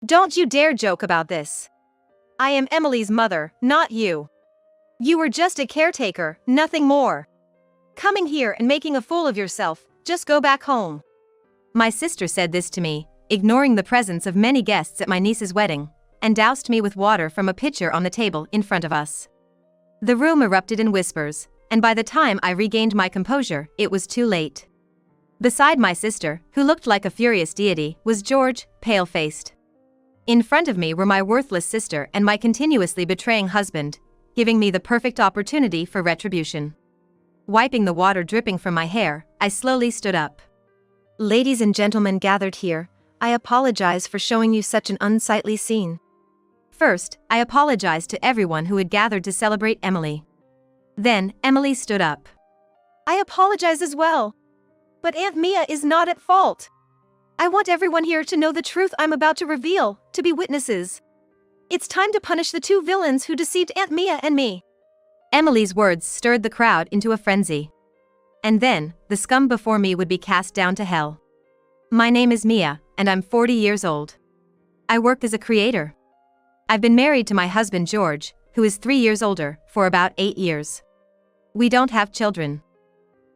Don't you dare joke about this. I am Emily's mother, not you. You were just a caretaker, nothing more. Coming here and making a fool of yourself, just go back home. My sister said this to me, ignoring the presence of many guests at my niece's wedding, and doused me with water from a pitcher on the table in front of us. The room erupted in whispers, and by the time I regained my composure, it was too late. Beside my sister, who looked like a furious deity, was George, pale-faced. In front of me were my worthless sister and my continuously betraying husband, giving me the perfect opportunity for retribution. Wiping the water dripping from my hair, I slowly stood up. Ladies and gentlemen gathered here, I apologize for showing you such an unsightly scene. First, I apologized to everyone who had gathered to celebrate Emily. Then, Emily stood up. I apologize as well. But Aunt Mia is not at fault. I want everyone here to know the truth I'm about to reveal, to be witnesses. It's time to punish the two villains who deceived Aunt Mia and me. Emily's words stirred the crowd into a frenzy. And then, the scum before me would be cast down to hell. My name is Mia, and I'm 40 years old. I work as a creator. I've been married to my husband George, who is 3 years older, for about 8 years. We don't have children.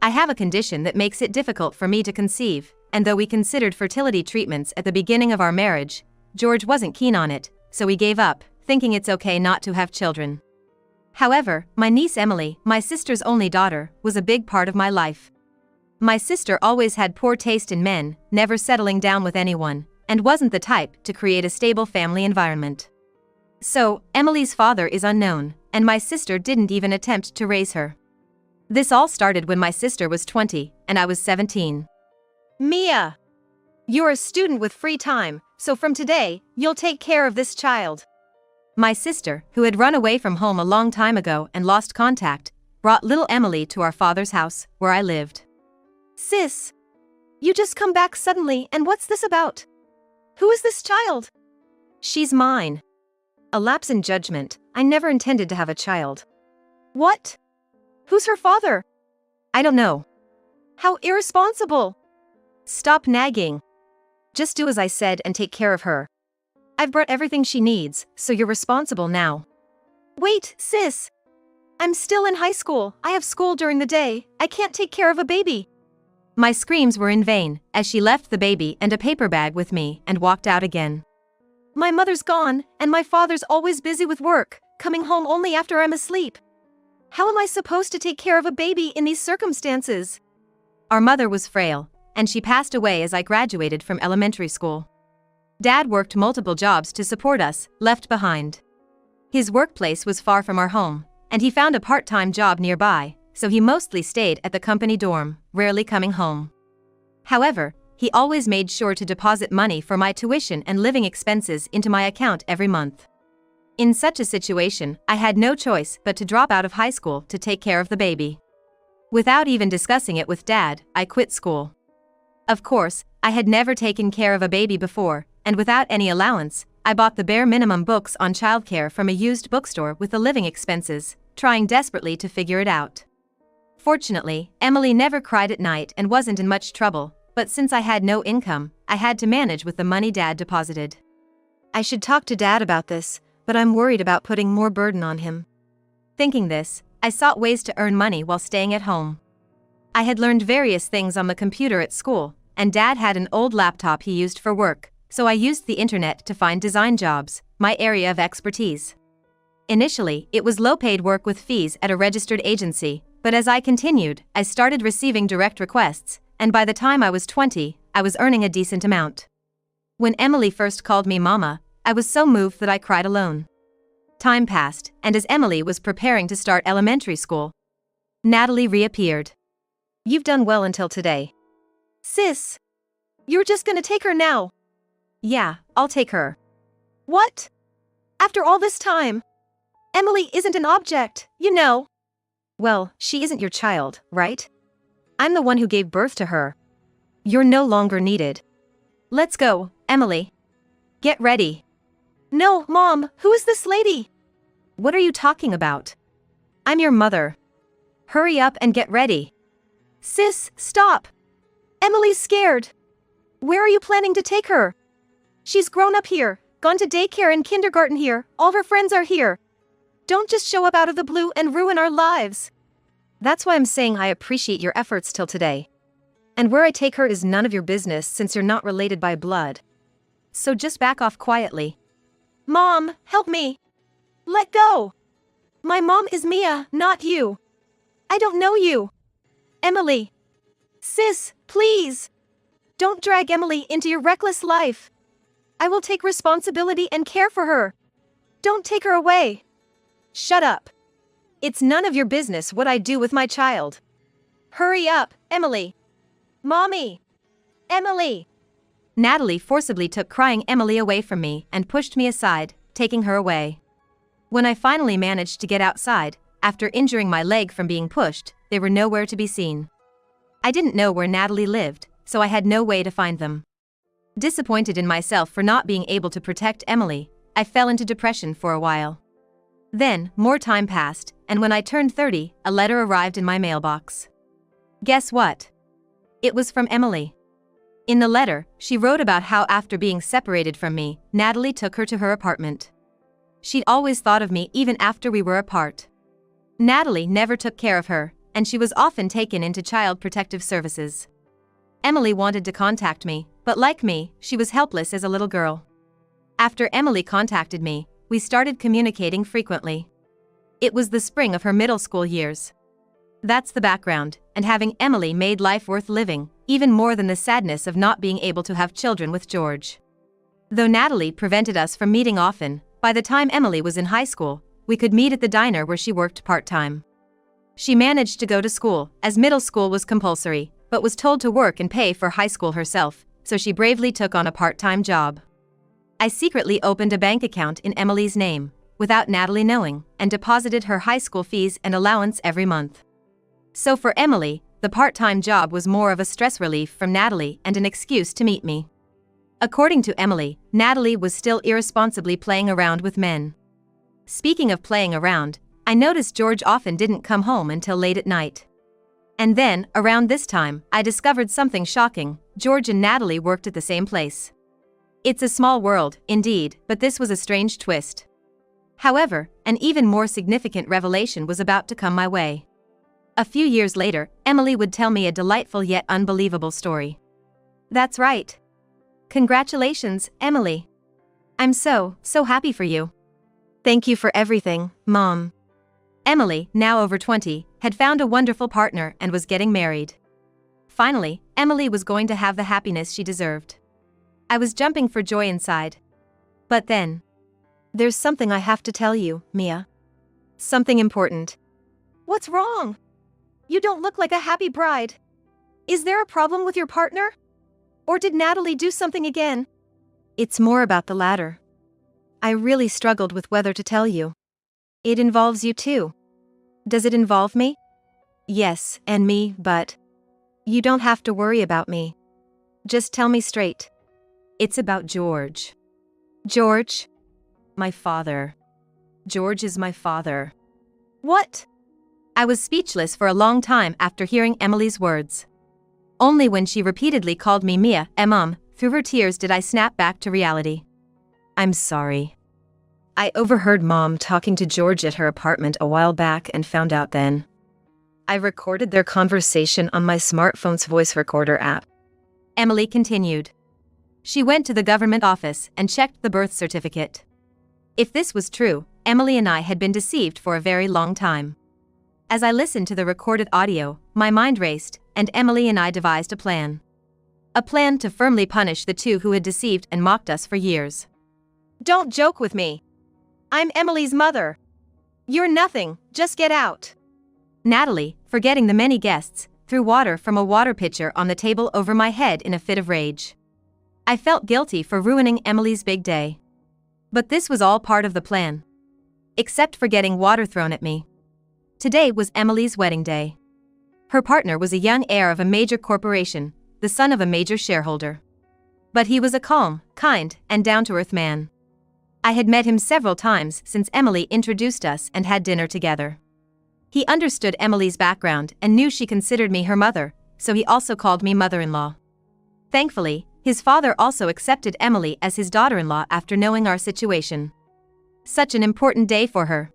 I have a condition that makes it difficult for me to conceive, and though we considered fertility treatments at the beginning of our marriage, George wasn't keen on it, so we gave up, thinking it's okay not to have children. However, my niece Emily, my sister's only daughter, was a big part of my life. My sister always had poor taste in men, never settling down with anyone, and wasn't the type to create a stable family environment. So, Emily's father is unknown, and my sister didn't even attempt to raise her. This all started when my sister was 20, and I was 17. Mia! You're a student with free time, so from today, you'll take care of this child. My sister, who had run away from home a long time ago and lost contact, brought little Emily to our father's house, where I lived. Sis! You just come back suddenly, and what's this about? Who is this child? She's mine. A lapse in judgment, I never intended to have a child. What? Who's her father? I don't know. How irresponsible! Stop nagging. Just do as I said and take care of her. I've brought everything she needs, so you're responsible now. Wait, sis! I'm still in high school, I have school during the day, I can't take care of a baby. My screams were in vain, as she left the baby and a paper bag with me and walked out again. My mother's gone, and my father's always busy with work, coming home only after I'm asleep. How am I supposed to take care of a baby in these circumstances? Our mother was frail, and she passed away as I graduated from elementary school. Dad worked multiple jobs to support us, left behind. His workplace was far from our home, and he found a part-time job nearby, so he mostly stayed at the company dorm, rarely coming home. However, he always made sure to deposit money for my tuition and living expenses into my account every month. In such a situation, I had no choice but to drop out of high school to take care of the baby. Without even discussing it with Dad, I quit school. Of course, I had never taken care of a baby before, and without any allowance, I bought the bare minimum books on childcare from a used bookstore with the living expenses, trying desperately to figure it out. Fortunately, Emily never cried at night and wasn't in much trouble, but since I had no income, I had to manage with the money Dad deposited. I should talk to Dad about this, but I'm worried about putting more burden on him. Thinking this, I sought ways to earn money while staying at home. I had learned various things on the computer at school, and Dad had an old laptop he used for work, so I used the internet to find design jobs, my area of expertise. Initially, it was low-paid work with fees at a registered agency, but as I continued, I started receiving direct requests, and by the time I was 20, I was earning a decent amount. When Emily first called me Mama, I was so moved that I cried alone. Time passed, and as Emily was preparing to start elementary school, Natalie reappeared. You've done well until today. Sis! You're just gonna take her now? Yeah, I'll take her. What? After all this time? Emily isn't an object, you know. Well, she isn't your child, right? I'm the one who gave birth to her. You're no longer needed. Let's go, Emily. Get ready. No, Mom, who is this lady? What are you talking about? I'm your mother. Hurry up and get ready. Sis, stop. Emily's scared. Where are you planning to take her? She's grown up here. gone to daycare and kindergarten here, all her friends are here. Don't just show up out of the blue and ruin our lives. That's why I'm saying I appreciate your efforts till today. And where I take her is none of your business since you're not related by blood. So just back off quietly. Mom, help me. Let go. My mom is Mia, not you. I don't know you. Emily. Sis, please. Don't drag Emily into your reckless life. I will take responsibility and care for her. Don't take her away. Shut up. It's none of your business what I do with my child. Hurry up, Emily. Mommy. Emily. Natalie forcibly took crying Emily away from me and pushed me aside, taking her away. When I finally managed to get outside, after injuring my leg from being pushed, they were nowhere to be seen. I didn't know where Natalie lived, so I had no way to find them. Disappointed in myself for not being able to protect Emily, I fell into depression for a while. Then, more time passed, and when I turned 30, a letter arrived in my mailbox. Guess what? It was from Emily. In the letter, she wrote about how after being separated from me, Natalie took her to her apartment. She'd always thought of me even after we were apart. Natalie never took care of her, and she was often taken into Child Protective Services. Emily wanted to contact me, but like me, she was helpless as a little girl. After Emily contacted me, we started communicating frequently. It was the spring of her middle school years. That's the background, and having Emily made life worth living, even more than the sadness of not being able to have children with George. Though Natalie prevented us from meeting often, by the time Emily was in high school, we could meet at the diner where she worked part-time. She managed to go to school, as middle school was compulsory, but was told to work and pay for high school herself, so she bravely took on a part-time job. I secretly opened a bank account in Emily's name, without Natalie knowing, and deposited her high school fees and allowance every month. So for Emily, the part-time job was more of a stress relief from Natalie and an excuse to meet me. According to Emily, Natalie was still irresponsibly playing around with men. Speaking of playing around, I noticed George often didn't come home until late at night. And then, around this time, I discovered something shocking: George and Natalie worked at the same place. It's a small world, indeed, but this was a strange twist. However, an even more significant revelation was about to come my way. A few years later, Emily would tell me a delightful yet unbelievable story. That's right. Congratulations, Emily. I'm so happy for you. Thank you for everything, Mom. Emily, now over 20, had found a wonderful partner and was getting married. Finally, Emily was going to have the happiness she deserved. I was jumping for joy inside. But then, there's something I have to tell you, Mia. Something important. What's wrong? You don't look like a happy bride. Is there a problem with your partner? Or did Natalie do something again? It's more about the latter. I really struggled with whether to tell you. It involves you too. Does it involve me? Yes, and me, but you don't have to worry about me. Just tell me straight. It's about George. George? My father. George is my father. What? I was speechless for a long time after hearing Emily's words. Only when she repeatedly called me Mia, Mom, through her tears did I snap back to reality. I'm sorry. I overheard Mom talking to George at her apartment a while back and found out then. I recorded their conversation on my smartphone's voice recorder app. Emily continued. She went to the government office and checked the birth certificate. If this was true, Emily and I had been deceived for a very long time. As I listened to the recorded audio, my mind raced, and Emily and I devised a plan. A plan to firmly punish the two who had deceived and mocked us for years. Don't joke with me. I'm Emily's mother. You're nothing, just get out. Natalie, forgetting the many guests, threw water from a water pitcher on the table over my head in a fit of rage. I felt guilty for ruining Emily's big day. But this was all part of the plan. Except for getting water thrown at me. Today was Emily's wedding day. Her partner was a young heir of a major corporation, the son of a major shareholder. But he was a calm, kind, and down-to-earth man. I had met him several times since Emily introduced us and had dinner together. He understood Emily's background and knew she considered me her mother, so he also called me mother-in-law. Thankfully, His father also accepted Emily as his daughter-in-law after knowing our situation. Such an important day for her.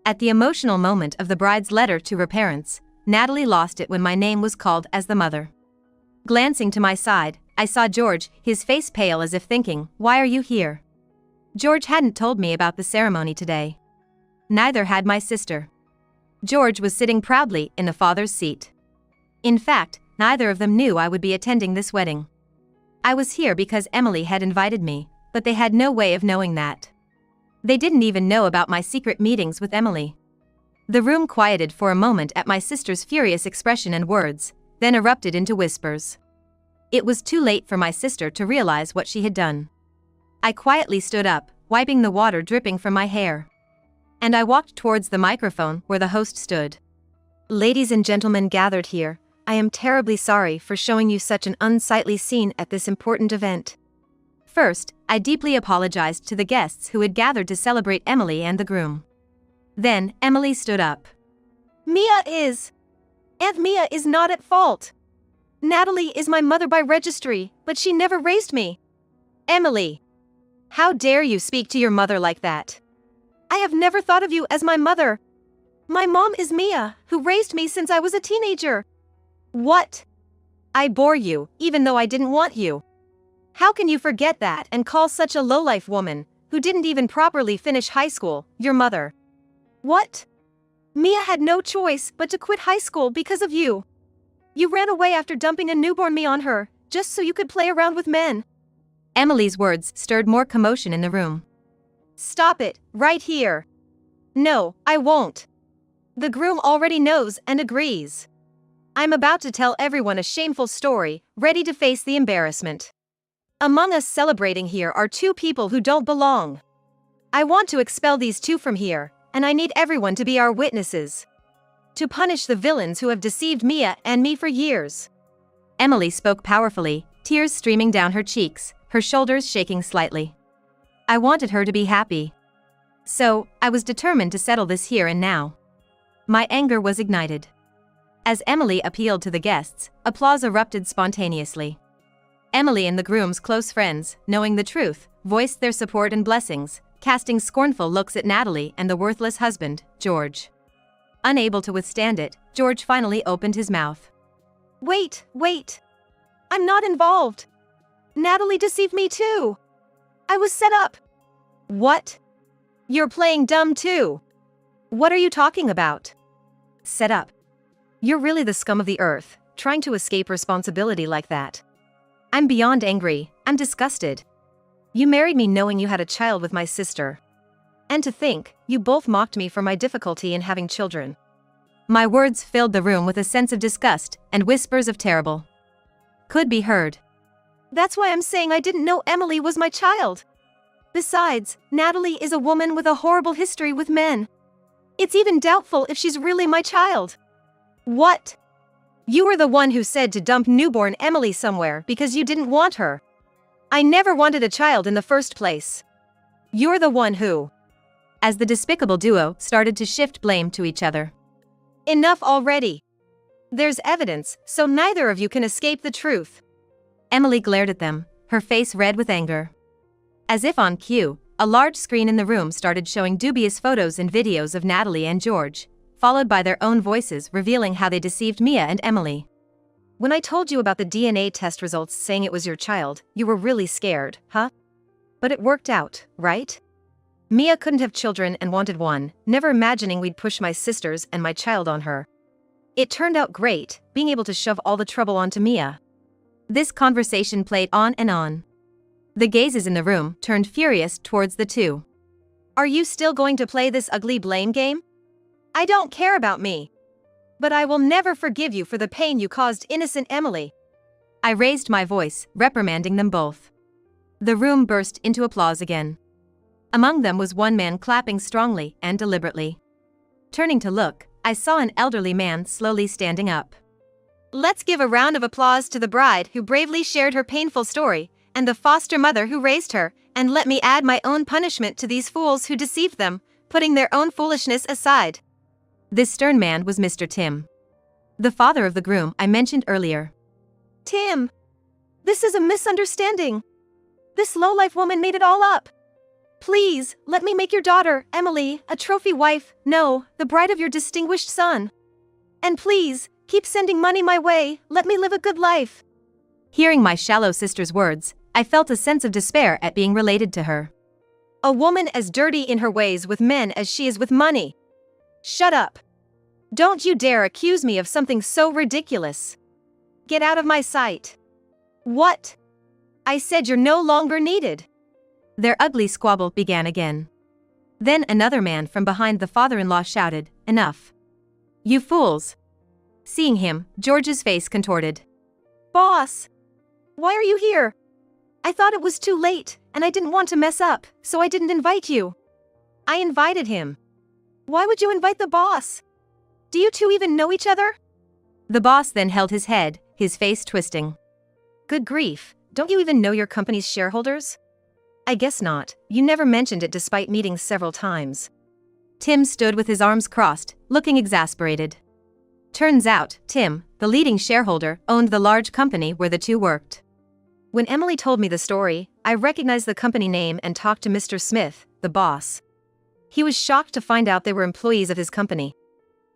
At the emotional moment of the bride's letter to her parents, Natalie lost it when my name was called as the mother. Glancing to my side, I saw George, his face pale as if thinking, "Why are you here?" George hadn't told me about the ceremony today. Neither had my sister. George was sitting proudly in the father's seat. In fact, neither of them knew I would be attending this wedding. I was here because Emily had invited me, but they had no way of knowing that. They didn't even know about my secret meetings with Emily. The room quieted for a moment at my sister's furious expression and words, then erupted into whispers. It was too late for my sister to realize what she had done. I quietly stood up, wiping the water dripping from my hair. And I walked towards the microphone where the host stood. "Ladies and gentlemen gathered here, I am terribly sorry for showing you such an unsightly scene at this important event. First, I deeply apologized to the guests who had gathered to celebrate Emily and the groom." Then, Emily stood up. Aunt Mia is not at fault. Natalie is my mother by registry, but she never raised me. Emily! How dare you speak to your mother like that? I have never thought of you as my mother. My mom is Mia, who raised me since I was a teenager. What? I bore you, even though I didn't want you. How can you forget that and call such a lowlife woman, who didn't even properly finish high school, your mother? What? Mia had no choice but to quit high school because of you. You ran away after dumping a newborn me on her, just so you could play around with men. Emily's words stirred more commotion in the room. Stop it, right here. No, I won't. The groom already knows and agrees. I'm about to tell everyone a shameful story, ready to face the embarrassment. Among us celebrating here are two people who don't belong. I want to expel these two from here, and I need everyone to be our witnesses. To punish the villains who have deceived Mia and me for years. Emily spoke powerfully, tears streaming down her cheeks, her shoulders shaking slightly. I wanted her to be happy. So, I was determined to settle this here and now. My anger was ignited. As Emily appealed to the guests, applause erupted spontaneously. Emily and the groom's close friends, knowing the truth, voiced their support and blessings, casting scornful looks at Natalie and the worthless husband, George. Unable to withstand it, George finally opened his mouth. Wait. I'm not involved. Natalie deceived me too. I was set up. What? You're playing dumb too. What are you talking about? Set up. You're really the scum of the earth, trying to escape responsibility like that. I'm beyond angry, I'm disgusted. You married me knowing you had a child with my sister. And to think, you both mocked me for my difficulty in having children. My words filled the room with a sense of disgust, and whispers of terrible could be heard. That's why I'm saying I didn't know Emily was my child. Besides, Natalie is a woman with a horrible history with men. It's even doubtful if she's really my child. What? You were the one who said to dump newborn Emily somewhere because you didn't want her. I never wanted a child in the first place. You're the one who... As the despicable duo started to shift blame to each other. Enough already. There's evidence, so neither of you can escape the truth. Emily glared at them, her face red with anger. As if on cue, a large screen in the room started showing dubious photos and videos of Natalie and George, followed by their own voices revealing how they deceived Mia and Emily. When I told you about the DNA test results saying it was your child, you were really scared, huh? But it worked out, right? Mia couldn't have children and wanted one, never imagining we'd push my sisters and my child on her. It turned out great, being able to shove all the trouble onto Mia. This conversation played on and on. The gazes in the room turned furious towards the two. Are you still going to play this ugly blame game? I don't care about me. But I will never forgive you for the pain you caused innocent Emily. I raised my voice, reprimanding them both. The room burst into applause again. Among them was one man clapping strongly and deliberately. Turning to look, I saw an elderly man slowly standing up. Let's give a round of applause to the bride who bravely shared her painful story, and the foster mother who raised her, and let me add my own punishment to these fools who deceived them, putting their own foolishness aside. This stern man was Mr. Tim. The father of the groom I mentioned earlier. Tim! This is a misunderstanding. This lowlife woman made it all up. Please, let me make your daughter, Emily, a trophy wife, no, the bride of your distinguished son. And please, keep sending money my way, let me live a good life. Hearing my shallow sister's words, I felt a sense of despair at being related to her. A woman as dirty in her ways with men as she is with money. Shut up. Don't you dare accuse me of something so ridiculous. Get out of my sight. What? I said you're no longer needed. Their ugly squabble began again. Then another man from behind the father-in-law shouted, "Enough. You fools." Seeing him, George's face contorted. Boss! Why are you here? I thought it was too late, and I didn't want to mess up, so I didn't invite you. I invited him. Why would you invite the boss? Do you two even know each other? The boss then held his head, his face twisting. Good grief, don't you even know your company's shareholders? I guess not, you never mentioned it despite meeting several times. Tim stood with his arms crossed, looking exasperated. Turns out, Tim, the leading shareholder, owned the large company where the two worked. When Emily told me the story, I recognized the company name and talked to Mr. Smith, the boss. He was shocked to find out they were employees of his company.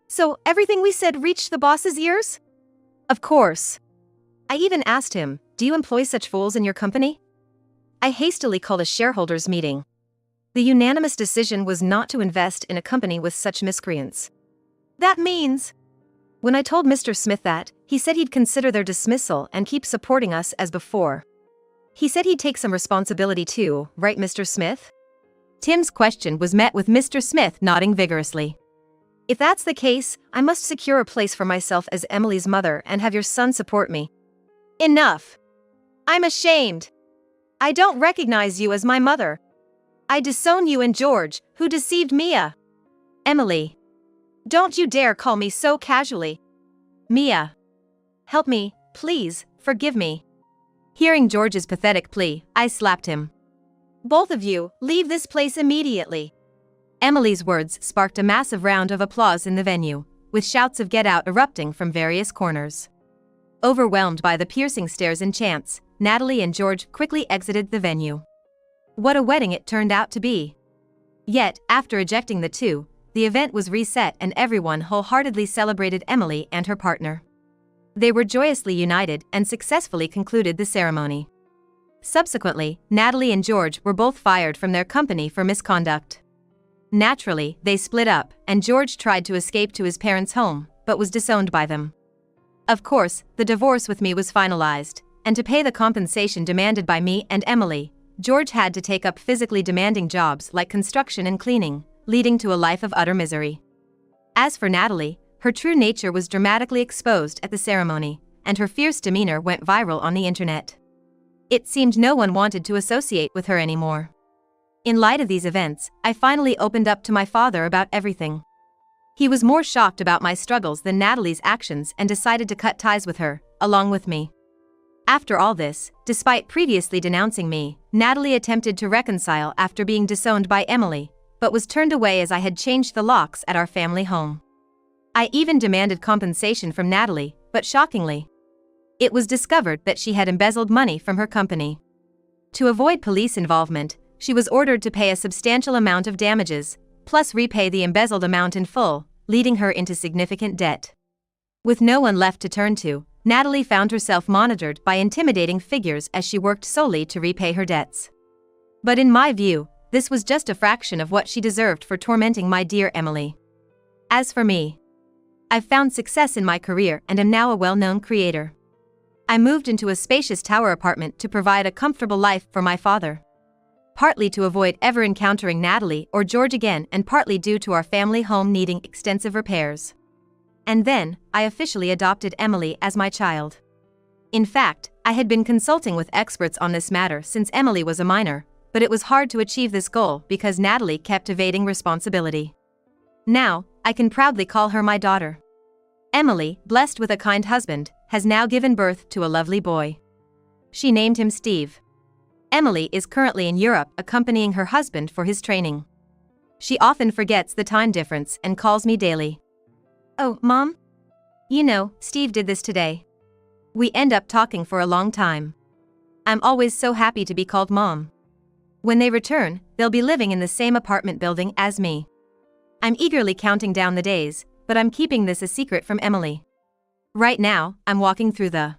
So, everything we said reached the boss's ears? Of course. I even asked him, do you employ such fools in your company? I hastily called a shareholders' meeting. The unanimous decision was not to invest in a company with such miscreants. That means... When I told Mr. Smith that, he said he'd consider their dismissal and keep supporting us as before. He said he'd take some responsibility too, right, Mr. Smith? Tim's question was met with Mr. Smith nodding vigorously. If that's the case, I must secure a place for myself as Emily's mother and have your son support me. Enough! I'm ashamed. I don't recognize you as my mother. I disown you and George, who deceived Mia. Emily. Don't you dare call me so casually. Mia. Help me, please, forgive me. Hearing George's pathetic plea, I slapped him. Both of you, leave this place immediately. Emily's words sparked a massive round of applause in the venue, with shouts of "Get out" erupting from various corners. Overwhelmed by the piercing stares and chants, Natalie and George quickly exited the venue. What a wedding it turned out to be. Yet, after ejecting the two, the event was reset and everyone wholeheartedly celebrated Emily and her partner. They were joyously united and successfully concluded the ceremony. Subsequently, Natalie and George were both fired from their company for misconduct. Naturally, they split up, and George tried to escape to his parents' home, but was disowned by them. Of course, the divorce with me was finalized, and to pay the compensation demanded by me and Emily, George had to take up physically demanding jobs like construction and cleaning, leading to a life of utter misery. As for Natalie, her true nature was dramatically exposed at the ceremony, and her fierce demeanor went viral on the internet. It seemed no one wanted to associate with her anymore. In light of these events, I finally opened up to my father about everything. He was more shocked about my struggles than Natalie's actions and decided to cut ties with her, along with me. After all this, despite previously denouncing me, Natalie attempted to reconcile after being disowned by Emily, but was turned away as I had changed the locks at our family home. I even demanded compensation from Natalie, but shockingly, it was discovered that she had embezzled money from her company. To avoid police involvement, she was ordered to pay a substantial amount of damages, plus repay the embezzled amount in full, leading her into significant debt. With no one left to turn to, Natalie found herself monitored by intimidating figures as she worked solely to repay her debts. But in my view, this was just a fraction of what she deserved for tormenting my dear Emily. As for me, I've found success in my career and am now a well-known creator. I moved into a spacious tower apartment to provide a comfortable life for my father. Partly to avoid ever encountering Natalie or George again, and partly due to our family home needing extensive repairs. And then, I officially adopted Emily as my child. In fact, I had been consulting with experts on this matter since Emily was a minor, but it was hard to achieve this goal because Natalie kept evading responsibility. Now, I can proudly call her my daughter. Emily, blessed with a kind husband, has now given birth to a lovely boy. She named him Steve. Emily is currently in Europe accompanying her husband for his training. She often forgets the time difference and calls me daily. Oh, Mom? You know, Steve did this today. We end up talking for a long time. I'm always so happy to be called mom. When they return, they'll be living in the same apartment building as me. I'm eagerly counting down the days, but I'm keeping this a secret from Emily. Right now, I'm walking through the